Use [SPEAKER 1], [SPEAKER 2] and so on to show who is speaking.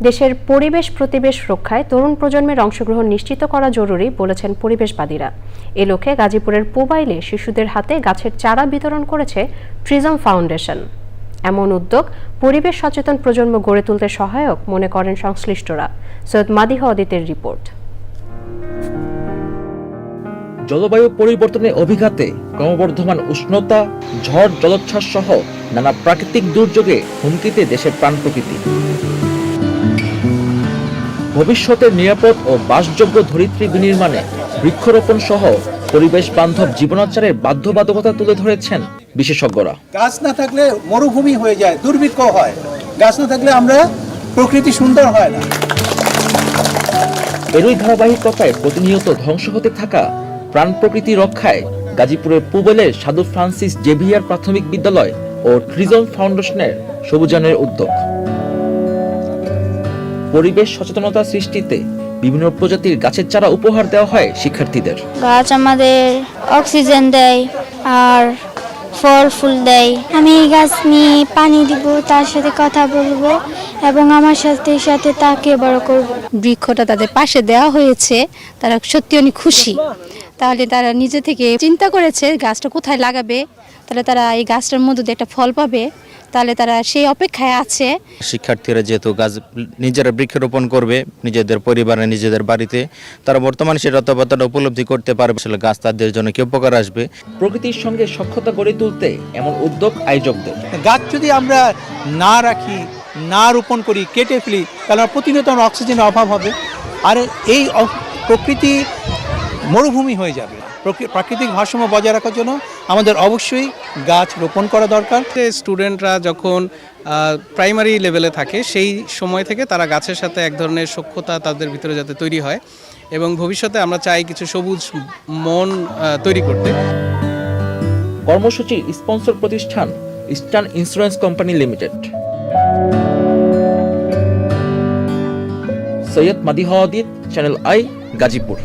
[SPEAKER 1] দেশের পরিবেশ প্রতিবেশ রক্ষায় তরুণ প্রজন্মের অংশগ্রহণ নিশ্চিত করা জরুরি বলেছেন পরিবেশবাদীরা। এ লক্ষ্যে গাজীপুরের পুবাইলে শিশুদের হাতে গাছের চারা বিতরণ করেছে ট্রিজম ফাউন্ডেশন। এমন উদ্যোগ পরিবেশ সচেতন প্রজন্ম গড়ে তুলতে সহায়ক মনে করেন সংশ্লিষ্টরা। সৈয়দ মাদিহ অদিতের রিপোর্ট।
[SPEAKER 2] জলবায়ু পরিবর্তনের অভিঘাতে ক্রমবর্ধমান উষ্ণতা, ঝড়, জলোচ্ছ্বাস সহ নানা প্রাকৃতিক দুর্যোগে হুমকিতে দেশের প্রাণ প্রকৃতি। ভবিষ্যতের নিরাপদ ও বাসযোগ্য ধরিত্রী বিনির্মাণে বৃক্ষরোপণ সহ পরিবেশ বান্ধব জীবনাচারের বাধ্যবাধকতা তুলে ধরেছেন বিশেষজ্ঞরা।
[SPEAKER 3] গাছ না থাকলে মরুভূমি হয়ে যায়, দুর্ভিক্ষ হয়। গাছ না থাকলে আমরা প্রকৃতি সুন্দর হয় না।
[SPEAKER 2] এরই ধারাবাহিকতায় প্রতিনিয়ত ধ্বংস হতে থাকা প্রাণ প্রকৃতি রক্ষায় গাজীপুরের পুবেলের সাধু ফ্রান্সিস জেভিয়ার প্রাথমিক বিদ্যালয় ও ট্রিজম ফাউন্ডেশনের সবুজায়নের উদ্যোগ। পরিবেশ সচেতনতা সৃষ্টিতে বিভিন্ন প্রজাতির গাছের চারা উপহার দেওয়া হয় শিক্ষার্থীদের।
[SPEAKER 4] গাছ আমাদের অক্সিজেন দেয় আর ফল ফুল দেয়। আমি এই গাছ নিয়ে পানি দিব, তার সাথে কথা বলবো এবং আমার সাথে সাথে তাকে বড় করব।
[SPEAKER 5] বৃক্ষটা তাদের পাশে দেওয়া হয়েছে, তারা সত্যি অনেক খুশি। তাহলে তারা নিজে থেকে চিন্তা করেছে গাছটা কোথায় লাগাবে, তাহলে তারা এই গাছটার মধ্যে দিয়ে একটা ফল পাবে, তাহলে তারা সেই অপেক্ষায় আছে।
[SPEAKER 6] শিক্ষার্থীরা যেহেতু গাছ নিজেরা বৃক্ষরোপণ করবে নিজেদের পরিবারে, নিজেদের বাড়িতে, তারা বর্তমানে সেটা ততটা উপলব্ধি করতে পারবে আসলে গাছ তাদের জন্য কি উপকার আসবে।
[SPEAKER 2] প্রকৃতির সঙ্গে সখ্যতা গড়ে তুলতে এমন উদ্যোগ আয়োজকদের।
[SPEAKER 3] গাছ যদি আমরা না রাখি, না রোপণ করি, কেটে ফেলি, তাহলে প্রতিনিয়ত অক্সিজেনের অভাব হবে। আর এই প্রকৃতি মরুভূমি হয়ে যাবে। প্রাকৃতিক ভারসাম্য বজায় রাখার জন্য আমাদের অবশ্যই গাছ রোপণ করা দরকার।
[SPEAKER 7] স্টুডেন্টরা যখন প্রাইমারি লেভেলে থাকে সেই সময় থেকে তারা গাছের সাথে এক ধরনের সখ্যতা তাদের ভিতরে যাতে তৈরি হয় এবং ভবিষ্যতে আমরা চাই কিছু সবুজ মন তৈরি করতে।
[SPEAKER 2] কর্মসূচির স্পন্সর প্রতিষ্ঠান eastern insurance company limited. Syed Madih Adit, channel I, Gazipur.